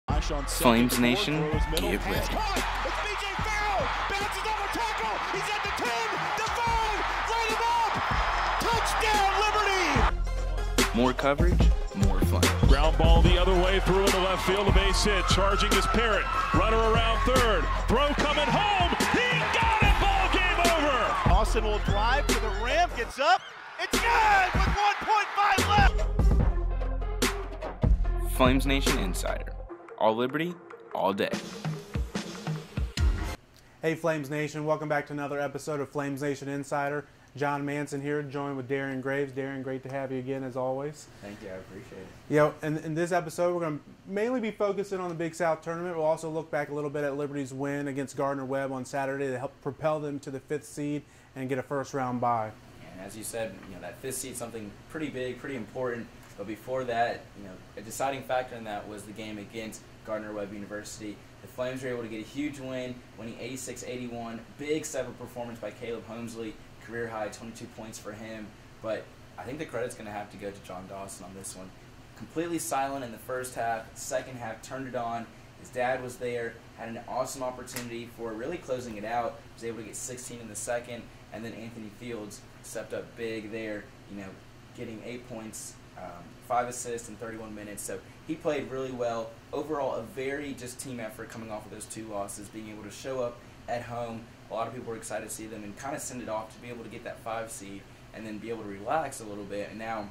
Flames Nation, get ready. It's B.J. Farrell, bounces over tackle, he's at the 10, the 5, light him up, touchdown Liberty! More coverage, more fun. Ground ball the other way, through into left field, a base hit, charging his Parrott, runner around third, throw coming home, he got it, ball game over! Austin will drive to the rim, gets up, it's good with 1.5 left! Flames Nation Insider. All Liberty, all day. Hey Flames Nation, welcome back to another episode of Flames Nation Insider. John Manson here, joined with Darian Graves. Darian, great to have you again as always. Thank you, I appreciate it. And in this episode, we're going to mainly be focusing on the Big South tournament. We'll also look back a little bit at Liberty's win against Gardner-Webb on Saturday to help propel them to the 5th seed and get a first-round bye. And as you said, that 5th seed is something pretty big, pretty important. But before that, a deciding factor in that was the game against Gardner-Webb University. The Flames were able to get a huge win, winning 86-81. Big step-up performance by Caleb Holmesley. Career high, 22 points for him. But I think the credit's going to have to go to John Dawson on this one. Completely silent in the first half. Second half, turned it on. His dad was there, had an awesome opportunity for really closing it out. Was able to get 16 in the second. And then Anthony Fields stepped up big there, getting 8 points. 5 assists in 31 minutes, so he played really well. Overall, a very just team effort coming off of those 2 losses, being able to show up at home. A lot of people were excited to see them and kind of send it off to be able to get that 5 seed and then be able to relax a little bit, and now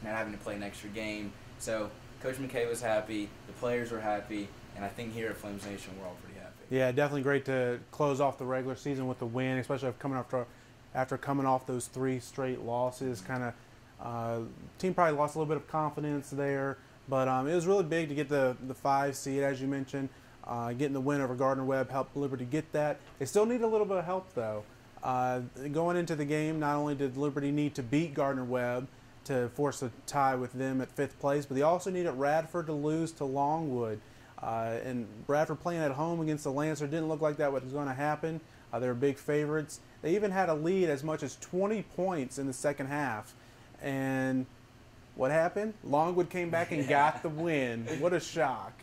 not having to play an extra game. So Coach McKay was happy, the players were happy, and I think here at Flames Nation we're all pretty happy. Yeah, definitely great to close off the regular season with the win, especially after coming off those 3 straight losses. Team probably lost a little bit of confidence there, but it was really big to get the 5 seed, as you mentioned. Getting the win over Gardner-Webb helped Liberty get that. They still need a little bit of help, though. Going into the game, not only did Liberty need to beat Gardner-Webb to force a tie with them at 5th place, but they also needed Radford to lose to Longwood. And Radford playing at home against the Lancer didn't look like that was going to happen. They were big favorites. They even had a lead as much as 20 points in the second half. And what happened? Longwood came back and got the win. What a shock.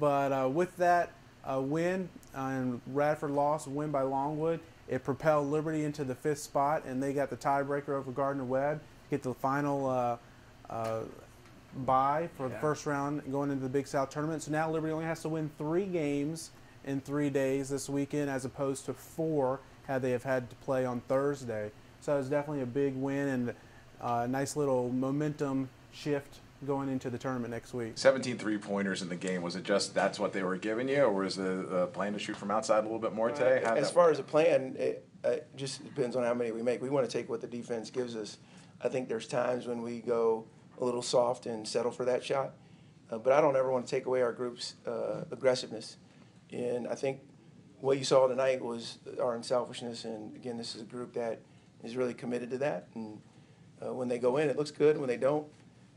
But with that win and Radford loss, win by Longwood, it propelled Liberty into the 5th spot, and they got the tiebreaker over Gardner-Webb, get the final bye for the first round going into the Big South tournament. So now Liberty only has to win 3 games in 3 days this weekend as opposed to 4 had they have had to play on Thursday. So it's definitely a big win and nice little momentum shift going into the tournament next week. 17 three-pointers in the game. Was it just that's what they were giving you, or was the plan to shoot from outside a little bit more today? As far as the plan, it just depends on how many we make. We want to take what the defense gives us. I think there's times when we go a little soft and settle for that shot, but I don't ever want to take away our group's aggressiveness. And I think what you saw tonight was our unselfishness, and again, this is a group that is really committed to that. And when they go in, it looks good. When they don't,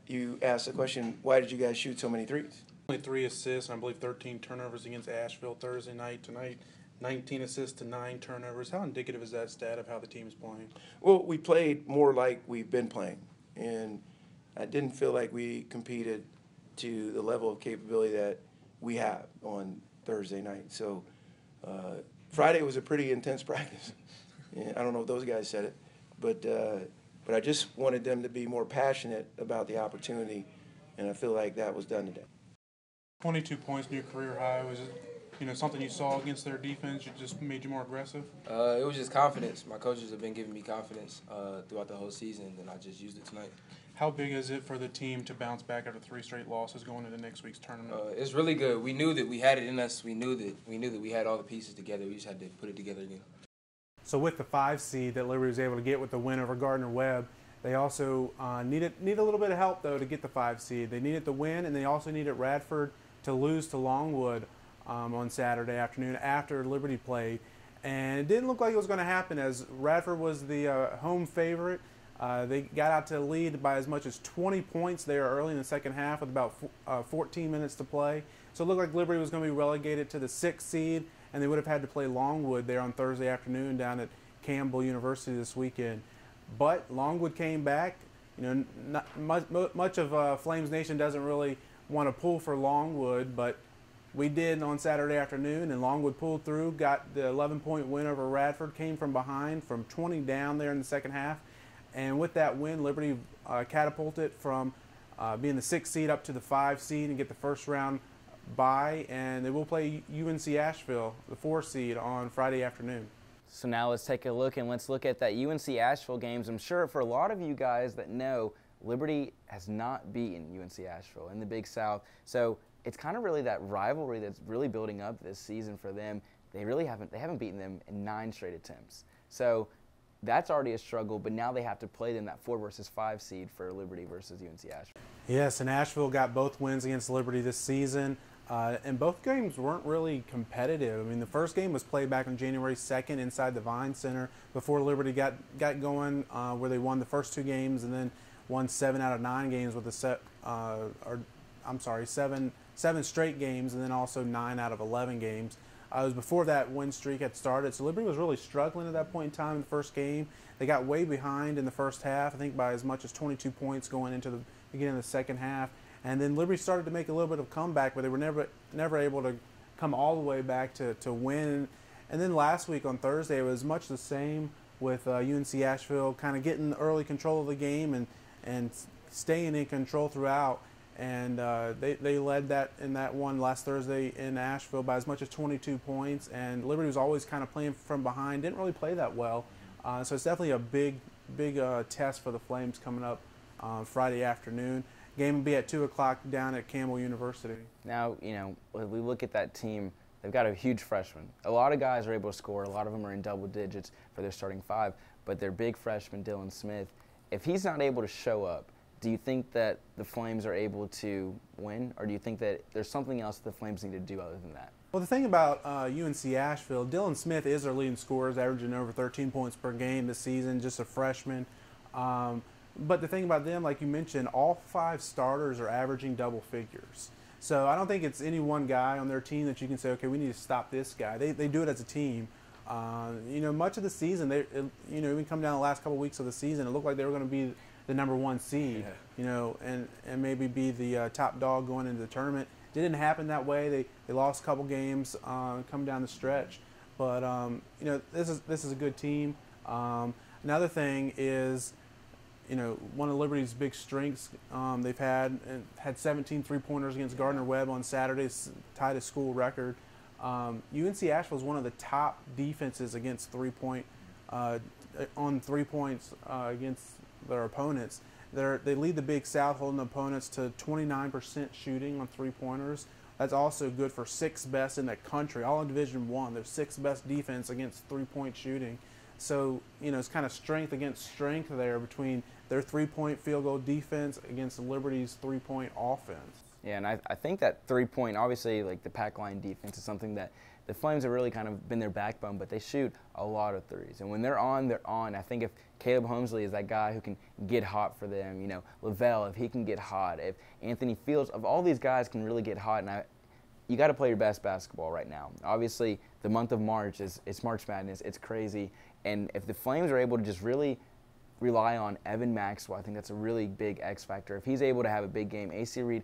you ask the question, why did you guys shoot so many threes? Only 3 assists and I believe 13 turnovers against Asheville Thursday night. Tonight, 19 assists to 9 turnovers. How indicative is that stat of how the team is playing? Well, we played more like we've been playing, and I didn't feel like we competed to the level of capability that we have on Thursday night. So Friday was a pretty intense practice. I don't know if those guys said it, but I just wanted them to be more passionate about the opportunity, and I feel like that was done today. 22 points, new career high. Was it, something you saw against their defense that just made you more aggressive? It was just confidence. My coaches have been giving me confidence throughout the whole season, and I just used it tonight. How big is it for the team to bounce back after 3 straight losses going into next week's tournament? It's really good. We knew that we had it in us. We knew that we had all the pieces together. We just had to put it together again. So with the 5 seed that Liberty was able to get with the win over Gardner-Webb, they also need a little bit of help, though, to get the 5 seed. They needed the win, and they also needed Radford to lose to Longwood on Saturday afternoon after Liberty played. And it didn't look like it was going to happen, as Radford was the home favorite. They got out to the lead by as much as 20 points there early in the second half with about 14 minutes to play. So it looked like Liberty was going to be relegated to the 6th seed, and they would have had to play Longwood there on Thursday afternoon down at Campbell University this weekend. But Longwood came back. Not much of Flames Nation doesn't really want to pull for Longwood, but we did on Saturday afternoon, and Longwood pulled through, got the 11-point win over Radford, came from behind from 20 down there in the second half. And with that win, Liberty catapulted from being the 6th seed up to the 5 seed and get the first round bye. And they will play UNC Asheville, the 4 seed, on Friday afternoon. So now let's take a look, and let's look at that UNC Asheville games. I'm sure for a lot of you guys that know, Liberty has not beaten UNC Asheville in the Big South. So it's kind of really that rivalry that's really building up this season for them. They haven't beaten them in 9 straight attempts. So that's already a struggle, but now they have to play them that 4 versus 5 seed for Liberty versus UNC Asheville. Yes, and Asheville got both wins against Liberty this season, and both games weren't really competitive. I mean, the first game was played back on January 2nd inside the Vine Center before Liberty got going, where they won the first 2 games and then won 7 out of 9 games with seven straight games, and then also 9 out of 11 games. It was before that win streak had started, so Liberty was really struggling at that point in time in the first game. They got way behind in the first half, I think by as much as 22 points going into the beginning of the second half. And then Liberty started to make a little bit of comeback, but they were never able to come all the way back to win. And then last week on Thursday, it was much the same with UNC Asheville kind of getting early control of the game and staying in control throughout. And they led that in that one last Thursday in Asheville by as much as 22 points. And Liberty was always kind of playing from behind, didn't really play that well. So it's definitely a big test for the Flames coming up Friday afternoon. Game will be at 2 o'clock down at Campbell University. Now, when we look at that team, they've got a huge freshman. A lot of guys are able to score. A lot of them are in double digits for their starting 5. But their big freshman, Dylan Smith, if he's not able to show up, do you think that the Flames are able to win, or do you think that there's something else the Flames need to do other than that? Well, the thing about UNC Asheville, Dylan Smith is their leading scorer, averaging over 13 points per game this season, just a freshman. But the thing about them, like you mentioned, all 5 starters are averaging double figures. So I don't think it's any one guy on their team that you can say, okay, we need to stop this guy. They do it as a team. Much of the season, even come down the last couple weeks of the season, it looked like they were going to be the number 1 seed, and maybe be the top dog going into the tournament. It didn't happen that way. They lost a couple games come down the stretch, but this is a good team. Another thing is, one of Liberty's big strengths, they've had 17 3-pointers against Gardner-Webb on Saturday, tied a school record. UNC Asheville is one of the top defenses against 3-point on 3 points against their opponents. They lead the Big South, holding opponents to 29% shooting on 3-pointers. That's also good for 6th best in the country, all in Division I. They're 6th best defense against 3-point shooting. So, it's kind of strength against strength there between their 3-point field goal defense against Liberty's 3-point offense. Yeah, and I think that 3-point, obviously, like the pack line defense is something that the Flames have really kind of been their backbone, but they shoot a lot of threes. And when they're on, they're on. I think if Caleb Holmesley is that guy who can get hot for them, Lavelle, if he can get hot, if Anthony Fields, if all these guys can really get hot, and you got to play your best basketball right now. Obviously, the month of March it's March Madness. It's crazy. And if the Flames are able to just really rely on Evan Maxwell, I think that's a really big X factor. If he's able to have a big game, AC Reed,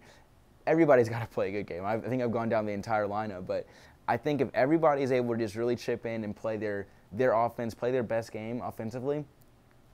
everybody's got to play a good game. I think I've gone down the entire lineup, but I think if everybody's able to just really chip in and play their offense, play their best game offensively,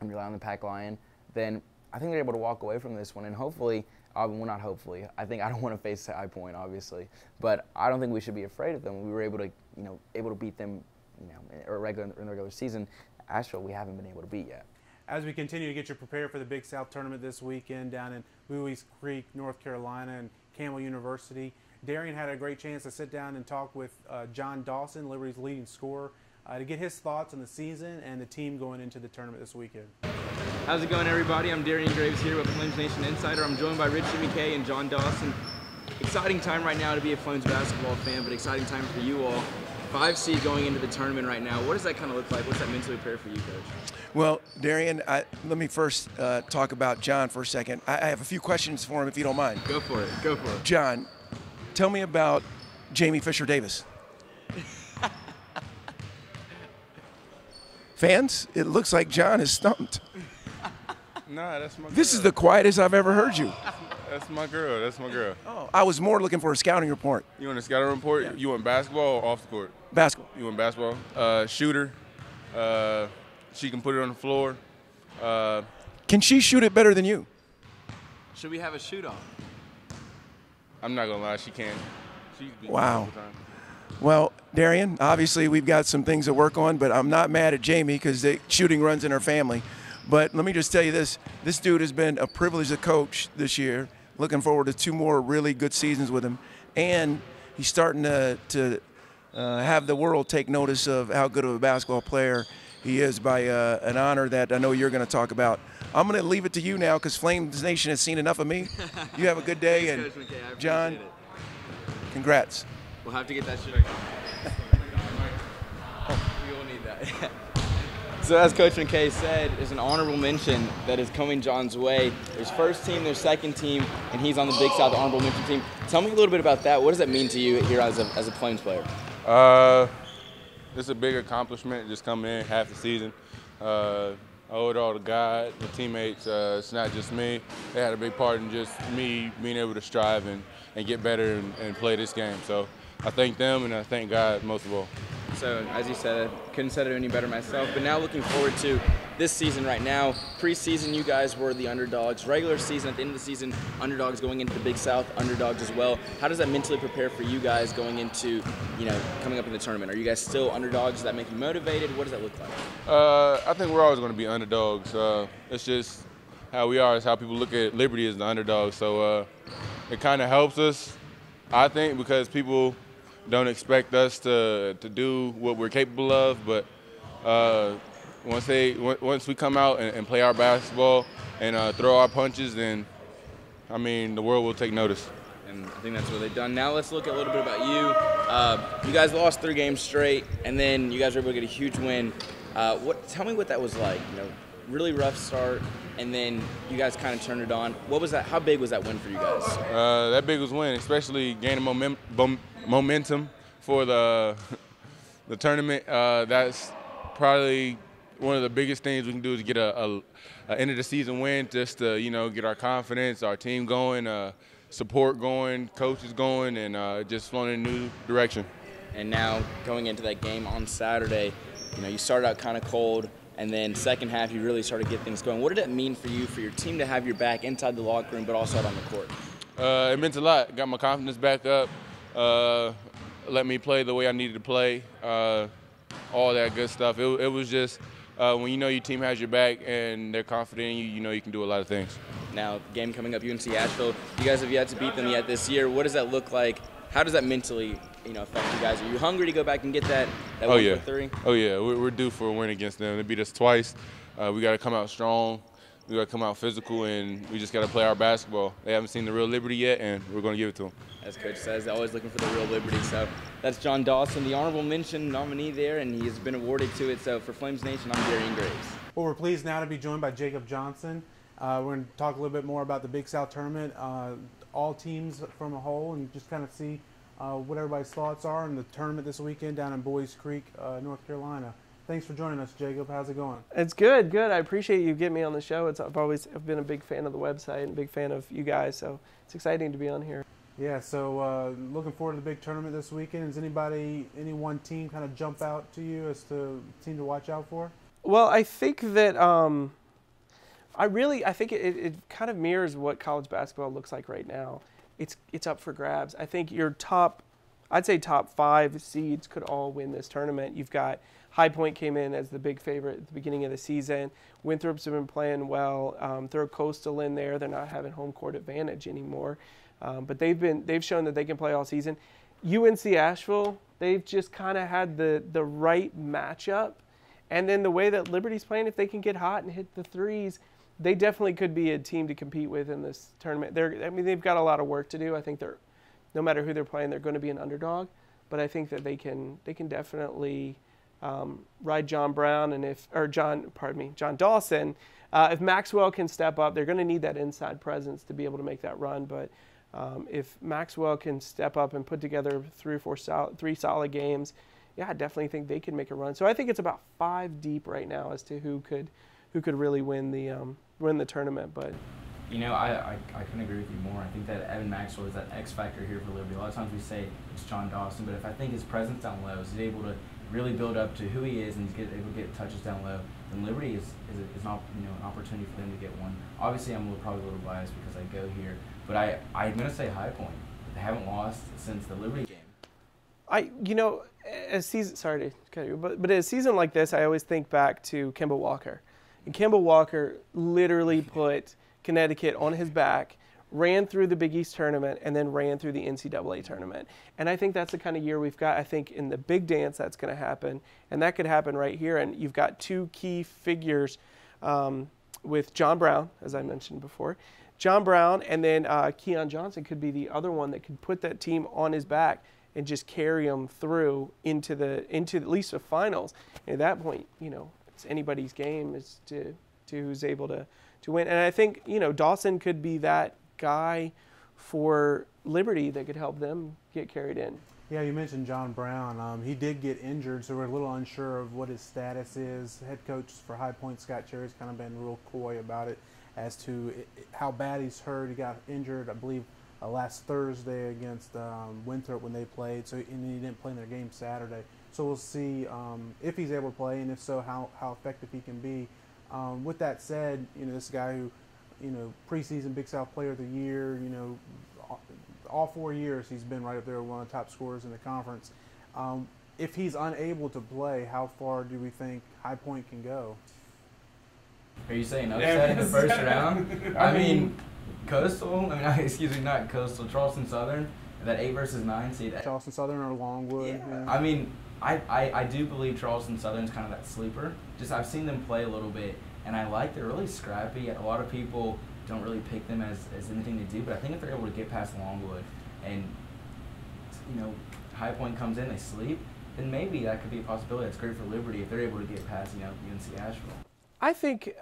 and rely on the pack line, then I think they're able to walk away from this one. And hopefully, well, not hopefully, I don't want to face High Point, obviously, but I don't think we should be afraid of them. We were able to beat them, in the regular season. Asheville, we haven't been able to beat yet. As we continue to get you prepared for the Big South Tournament this weekend down in Buies Creek, North Carolina, and Campbell University, Darian had a great chance to sit down and talk with John Dawson, Liberty's leading scorer, to get his thoughts on the season and the team going into the tournament this weekend. How's it going, everybody? I'm Darian Graves here with Flames Nation Insider. I'm joined by Richie McKay and John Dawson. Exciting time right now to be a Flames basketball fan, but exciting time for you all. 5 seed going into the tournament right now. What does that kind of look like? What's that mentally prepare for you, Coach? Well, Darian, let me first talk about John for a second. I have a few questions for him, if you don't mind. Go for it. Go for it. John, tell me about Jamie Fisher-Davis. Fans, it looks like John is stumped. Nah, that's my This girl. is the quietest I've ever heard you. That's my girl. That's my girl. Oh, I was more looking for a scouting report. You want a scouting report? Yeah. You want basketball or off the court? Basketball. You want basketball? Shooter. She can put it on the floor. Can she shoot it better than you? Should we have a shoot-off? I'm not gonna lie, she can. Wow. Well, Darian, obviously we've got some things to work on, but I'm not mad at Jamie because the shooting runs in her family. But let me just tell you this dude has been a privilege to coach this year. Looking forward to 2 more really good seasons with him. And he's starting to have the world take notice of how good of a basketball player he is by an honor that I know you're going to talk about. I'm going to leave it to you now because Flames Nation has seen enough of me. You have a good day. And Coach McKay, John, congrats. We'll have to get that shit. We will need that. So as Coach McKay said, there's an honorable mention that is coming John's way. There's first team, there's second team, and he's on the Big South honorable mention team. Tell me a little bit about that. What does that mean to you here as a Flames player? It's a big accomplishment just coming in half the season. I owe it all to God, the teammates. It's not just me. They had a big part in just me being able to strive and get better and play this game. So I thank them and I thank God most of all. So, as you said, I couldn't said it any better myself. But now looking forward to this season right now. Preseason, you guys were the underdogs. Regular season, at the end of the season, underdogs going into the Big South, underdogs as well. How does that mentally prepare for you guys going into, coming up in the tournament? Are you guys still underdogs? Does that make you motivated? What does that look like? I think we're always going to be underdogs. It's just how we are. It's how people look at Liberty as the underdog. So it kind of helps us, I think, because people don't expect us to do what we're capable of, but once we come out and play our basketball and throw our punches, then I mean the world will take notice. And I think that's what they've done. Now let's look a little bit about you. You guys lost 3 games straight, and then you guys were able to get a huge win. Tell me what that was like. Really rough start, and then you guys kind of turned it on. What was that? How big was that win for you guys? That big was win, especially gaining momentum for the tournament. That's probably one of the biggest things we can do is get a end of the season win, just to get our confidence, our team going, support going, coaches going, and just flowing in a new direction. And now going into that game on Saturday, you started out kind of cold, and then second half you really started to get things going. What did that mean for you, for your team to have your back inside the locker room, but also out on the court? It meant a lot. Got my confidence back up. Let me play the way I needed to play. All that good stuff. It was just when your team has your back and they're confident in you, you can do a lot of things. Now, game coming up, UNC Asheville. You guys have yet to beat them yet this year. What does that look like? How does that mentally, affect you guys? Are you hungry to go back and get that win for 3? Oh yeah, we're due for a win against them. They beat us twice. We got to come out strong. We got to come out physical, and we just got to play our basketball. They haven't seen the real Liberty yet, and we're going to give it to them. As Coach says, always looking for the real Liberty. So that's John Dawson, the honorable mention nominee there, and he has been awarded to it. So for Flames Nation, I'm Darian Graves. Well, we're pleased now to be joined by Jacob Johnson. We're going to talk a little bit more about the Big South tournament, all teams from a whole, and just kind of see what everybody's thoughts are in the tournament this weekend down in Boys Creek, North Carolina. Thanks for joining us, Jacob. How's it going? It's good. I appreciate you getting me on the show. I've been a big fan of the website and a big fan of you guys, so it's exciting to be on here. Yeah, so looking forward to the big tournament this weekend. Does any one team kind of jump out to you as the team to watch out for? Well, I think that I think it kind of mirrors what college basketball looks like right now. It's up for grabs. I think your top 5 seeds could all win this tournament. You've got High Point came in as the big favorite at the beginning of the season. Winthrop's have been playing well. Throw Coastal in there. They're not having home court advantage anymore. But they've shown that they can play all season. UNC Asheville, they've just kind of had the right matchup. And then the way that Liberty's playing, if they can get hot and hit the threes, they definitely could be a team to compete with in this tournament. They've got a lot of work to do. I think no matter who they're playing, they're going to be an underdog. But I think that they can definitely ride John Dawson. If Maxwell can step up, they're going to need that inside presence to be able to make that run. But if Maxwell can step up and put together 3 solid games, yeah, I definitely think they can make a run. So I think it's about 5 deep right now as to who could really win the tournament. But You know, I couldn't agree with you more. I think that Evan Maxwell is that X factor here for Liberty. A lot of times we say it's John Dawson, but if I think his presence down low, is able to really build up to who he is and he's able to get touches down low, then Liberty is not, you know, an opportunity for them to get one. Obviously, I'm probably a little biased because I go here, but I'm going to say High Point. They haven't lost since the Liberty game. You know, sorry to cut you, but a season like this, I always think back to Kemba Walker. And Kemba Walker literally put Connecticut on his back, ran through the Big East tournament, and then ran through the NCAA tournament. And I think that's the kind of year we've got. I think in the big dance that's going to happen, and that could happen right here. And you've got two key figures with John Brown, as I mentioned before. John Brown, and then Keon Johnson could be the other one that could put that team on his back and just carry them through into at least the finals. And at that point, you know, it's anybody's game as to who's able to win. And I think, you know, Dawson could be that guy for Liberty that could help them get carried in. Yeah, you mentioned John Brown. He did get injured, so we're a little unsure of what his status is. Head coach for High Point, Scott Cherry's kind of been real coy about it as to how bad he's hurt. He got injured, I believe, last Thursday against Winthrop when they played, and he didn't play in their game Saturday. So we'll see if he's able to play, and if so, how effective he can be. With that said, you know, this guy who, you know, preseason Big South Player of the Year, you know, all 4 years he's been right up there, one of the top scorers in the conference. If he's unable to play, how far do we think High Point can go? Are you saying upset in the first round? I mean, Coastal, excuse me, not Coastal, Charleston Southern, that 8 versus 9 seed. Charleston Southern or Longwood. Yeah. I mean, I do believe Charleston Southern's kind of that sleeper. Just I've seen them play a little bit, and they're really scrappy. A lot of people don't really pick them as anything to do, but I think if they're able to get past Longwood and, you know, High Point comes in, they sleep, then maybe that could be a possibility. That's great for Liberty if they're able to get past, you know, UNC Asheville. I think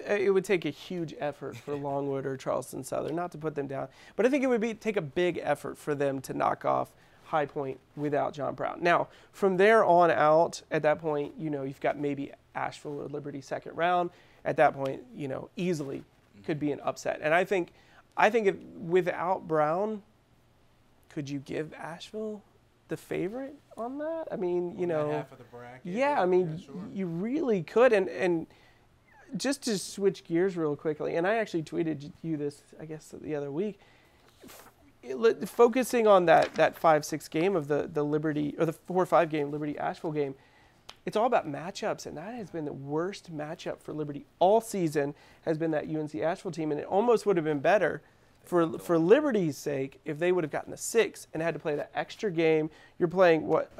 it would take a huge effort for Longwood or Charleston Southern, not to put them down, but I think it would take a big effort for them to knock off High Point without John Brown. Now, from there on out, at that point, you know, you've got maybe Asheville or Liberty second round. At that point, you know, easily could be an upset. And I think if, without Brown, could you give Asheville the favorite on that? I mean, you know, half of the bracket. Yeah, I mean, yeah, sure. You really could. And just to switch gears real quickly, and I actually tweeted you this, I guess, the other week, focusing on that 5-6 game of the Liberty, or the 4-5 game, Liberty Asheville game, it's all about matchups, and that has been the worst matchup for Liberty all season, has been that UNC Asheville team, and it almost would have been better for Liberty's sake if they would have gotten the 6 and had to play that extra game. You're playing what?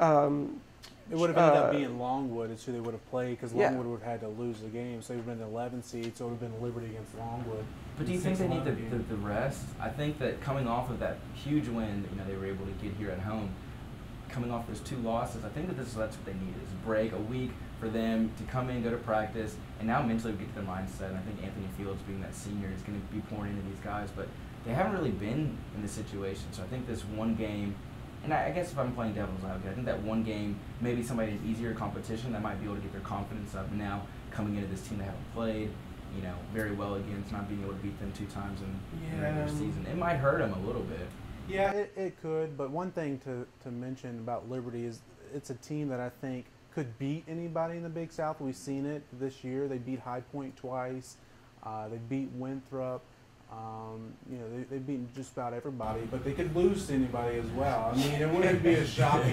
It would have ended up being Longwood is who they would have played, because Longwood would have had to lose the game. So they would have been the 11 seed, so it would have been Liberty against Longwood. But do you think they need the rest? I think that coming off of that huge win that, you know, they were able to get here at home, coming off those 2 losses, I think that's what they need, is a break, a week for them to come in, go to practice, and now mentally get to their mindset. And I think Anthony Fields, being that senior, is going to be pouring into these guys, but they haven't really been in this situation. So I think this one game, and I guess if I'm playing devil's advocate, I think that one game, maybe somebody in easier competition that might be able to get their confidence up. And now coming into this team they haven't played, you know, very well against, not being able to beat them 2 times in the regular season, it might hurt them a little bit. Yeah, it could. But one thing to mention about Liberty is it's a team that I think could beat anybody in the Big South. We've seen it this year. They beat High Point twice. They beat Winthrop. You know, they've beaten just about everybody, but they could lose to anybody as well. I mean, it wouldn't be a shock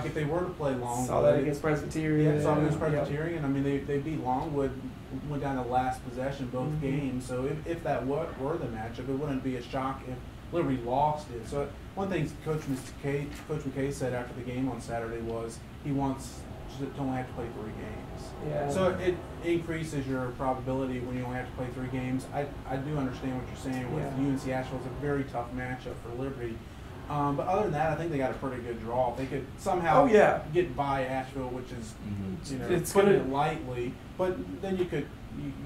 if they were to play Longwood. Saw that against Presbyterian. Yeah, saw against Presbyterian. Yep. I mean, they beat Longwood, went down to last possession both games. So if that were the matchup, it wouldn't be a shock if Liberty lost it. So one thing Coach McKay said after the game on Saturday was he wants to only have to play 3 games. Yeah. So it increases your probability when you only have to play 3 games. I do understand what you're saying with UNC Asheville. It's a very tough matchup for Liberty. But other than that, I think they got a pretty good draw. If they could somehow get by Asheville, which is you know, it's putting it lightly, but then you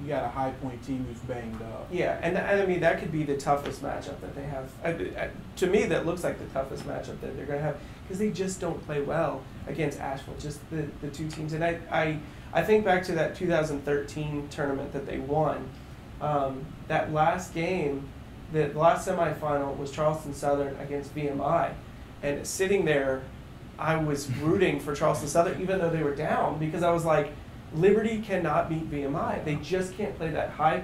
got a High Point team who's banged up. Yeah, and I mean that could be the toughest matchup that they have. To me, that looks like the toughest matchup that they're going to have, because they just don't play well against Asheville. Just the 2 teams, and I think back to that 2013 tournament that they won, that last game, the last semifinal was Charleston Southern against VMI. And sitting there, I was rooting for Charleston Southern even though they were down, because I was like, Liberty cannot beat VMI. They just can't play that high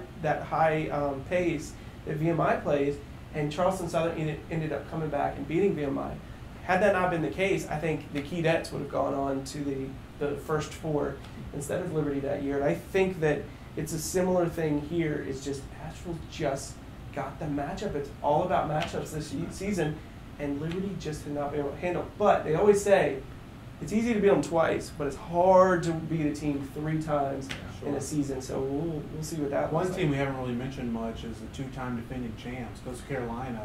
pace that VMI plays. And Charleston Southern ended up coming back and beating VMI. Had that not been the case, I think the Keydets would have gone on to the first four instead of Liberty that year. And I think that it's a similar thing here. It's just Asheville just got the matchup. It's all about matchups this season, and Liberty just did not be able to handle it. But they always say it's easy to beat them twice, but it's hard to beat a team 3 times in a season. So we'll see what that One looks team like. we haven't really mentioned much is the 2-time defending champs, Coastal Carolina.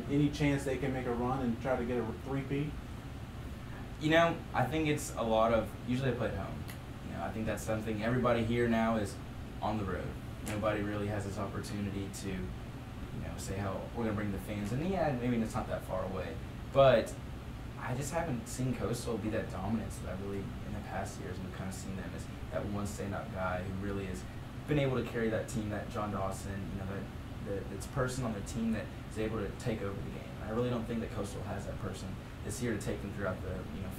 Any chance they can make a run and try to get a three-peat? You know, I think it's a lot of, usually they play at home. You know, I think that's something, everybody here now is on the road. Nobody really has this opportunity to, you know, say how we're going to bring the fans. And yeah, maybe it's not that far away. But I just haven't seen Coastal be that dominant that I really, in the past years, we've kind of seen them as that one standout guy who really has been able to carry that team, that John Dawson, you know, that's person on the team that is able to take over the game. I really don't think that Coastal has that person this year to take them throughout the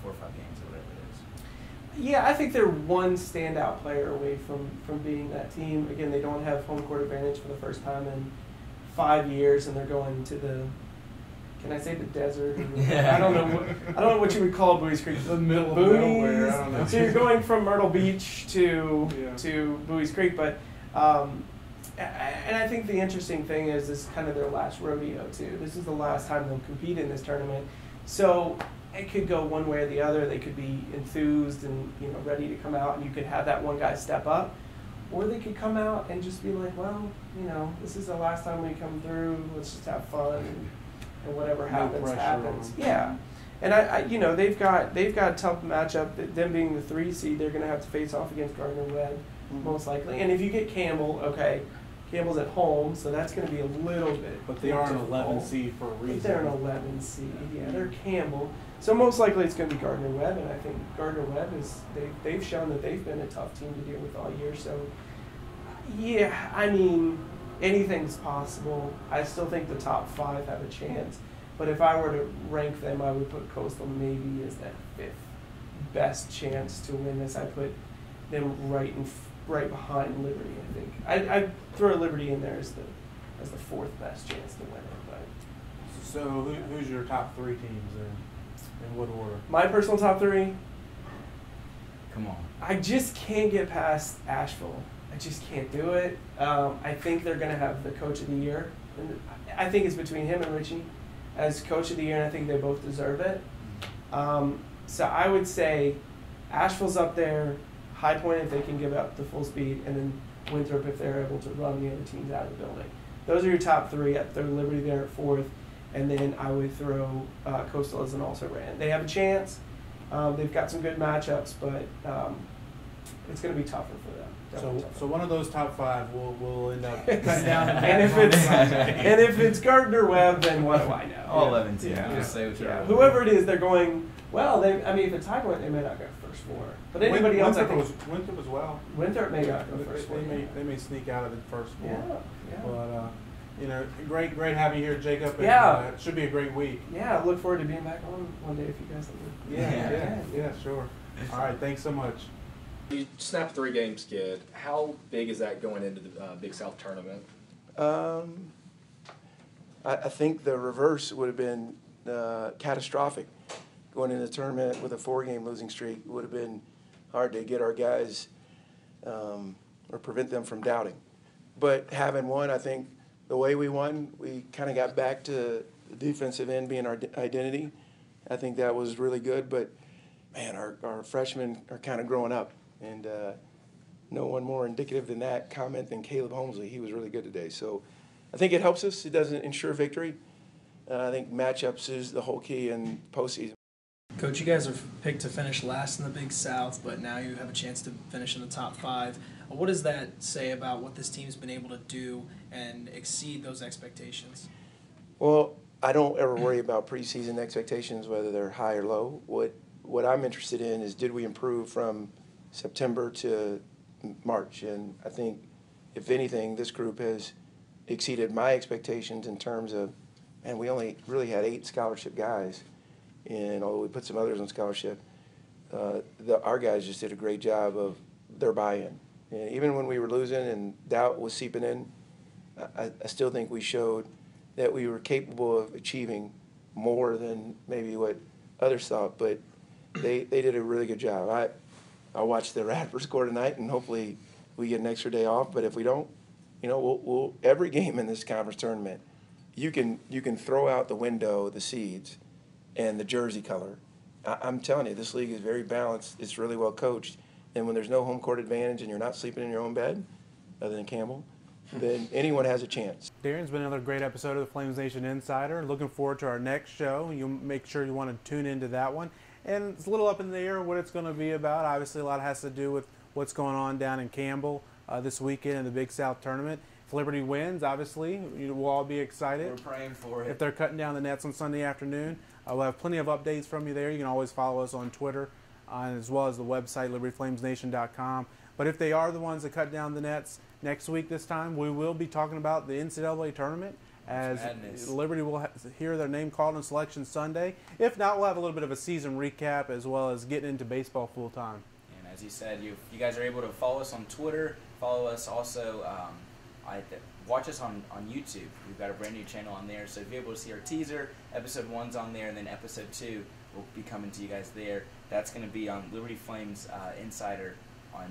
4 or 5 games or whatever it is. Yeah, I think they're one standout player away from being that team. Again, they don't have home court advantage for the first time in 5 years, and they're going to the, can I say the desert? I don't know what you would call Buies Creek. The middle of Boonies. nowhere. I don't know. So you're going from Myrtle Beach to Buies Creek, but and I think the interesting thing is this is kind of their last rodeo too. This is the last time they'll compete in this tournament, so it could go one way or the other. They could be enthused and ready to come out, and you could have that one guy step up, or they could come out and just be like, well, this is the last time we come through. Let's just have fun, and whatever happens, happens. Yeah, and I they've got a tough matchup. Them being the 3 seed, they're going to have to face off against Gardner Webb, most likely. And if you get Campbell, okay. Campbell's at home, so that's going to be a little bit. But they are an 11 seed for a reason. But they're an 11 seed, yeah. They're Campbell, so most likely it's going to be Gardner Webb, and I think Gardner Webb they've shown that they've been a tough team to deal with all year. So, yeah, I mean, anything's possible. I still think the top 5 have a chance, but if I were to rank them, I would put Coastal maybe as that 5th best chance to win this. I put them right behind Liberty. I think I throw Liberty in there as the 4th best chance to win it. But so who's your top 3 teams in what order? My personal top 3. Come on. I just can't get past Asheville. I just can't do it. I think they're going to have the Coach of the Year. And I think it's between him and Richie as Coach of the Year, and I think they both deserve it. So I would say Asheville's up there. High Point if they can give up the full speed, and then Winthrop if they're able to run the other teams out of the building. Those are your top 3. I'd throw Liberty there at 4th, and then I would throw Coastal as an also-ran. They have a chance. They've got some good matchups, but it's going to be tougher for them. So one of those top 5 will end up cutting down. and if it's Gardner Webb, then what do I know? All 11 teams. Just say what you're yeah. Whoever it is, they're going. Well, if it's High Point, they may not go first 4. But anybody else, I think Winthrop as well. Winthrop may not go first 4. They may sneak out of the first 4. Yeah. But great having you here, Jacob. And, it should be a great week. Yeah, I look forward to being back on one day if you guys let me. Yeah, sure. All right, thanks so much. You snapped 3-game skid. How big is that going into the Big South tournament? I think the reverse would have been catastrophic. Going into the tournament with a 4-game losing streak would have been hard to get our guys or prevent them from doubting. But having won, I think the way we won, we kind of got back to the defensive end being our identity. I think that was really good. But, man, our freshmen are kind of growing up. And no one more indicative than that comment than Caleb Holmesley. He was really good today. So I think it helps us. It doesn't ensure victory. I think matchups is the whole key in postseason. Coach, you guys are picked to finish last in the Big South, but now you have a chance to finish in the top 5. What does that say about what this team's been able to do and exceed those expectations? Well, I don't ever worry about preseason expectations, whether they're high or low. What I'm interested in is, did we improve from September to March? And I think if anything, this group has exceeded my expectations in terms of, man, we only really had 8 scholarship guys, and although we put some others on scholarship, our guys just did a great job of their buy-in. And even when we were losing and doubt was seeping in, I still think we showed that we were capable of achieving more than maybe what others thought, but they did a really good job. I'll watch the Radford score tonight, and hopefully we get an extra day off, but if we don't, we'll every game in this conference tournament, you can throw out the window the seeds and the jersey color. I'm telling you, this league is very balanced. It's really well coached. And when there's no home court advantage and you're not sleeping in your own bed, other than Campbell, then anyone has a chance. Darren's been another great episode of the Flames Nation Insider. Looking forward to our next show. You make sure you want to tune into that one. And it's a little up in the air what it's going to be about. Obviously, a lot has to do with what's going on down in Campbell this weekend in the Big South Tournament. If Liberty wins, obviously, we'll all be excited. We're praying for it. If they're cutting down the nets on Sunday afternoon, we'll have plenty of updates from you there. You can always follow us on Twitter, as well as the website, libertyflamesnation.com. But if they are the ones that cut down the nets next week this time, we will be talking about the NCAA tournament as Liberty will hear their name called on Selection Sunday. If not, we'll have a little bit of a season recap as well as getting into baseball full time. And as you said, you guys are able to follow us on Twitter, follow us also, watch us on YouTube. We've got a brand new channel on there, so if you're able to see our teaser, episode 1's on there, and then episode 2 will be coming to you guys there. That's going to be on Liberty Flames Insider.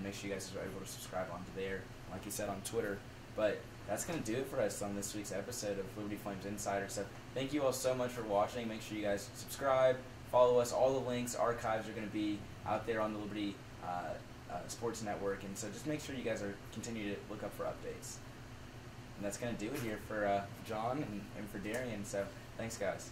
Make sure you guys are able to subscribe onto there, like you said, on Twitter. But that's going to do it for us on this week's episode of Liberty Flames Insider. So thank you all so much for watching. Make sure you guys subscribe, follow us. All the links, archives are going to be out there on the Liberty Sports Network. And so just make sure you guys are continue to look up for updates. And that's going to do it here for John and for Darian. So thanks, guys.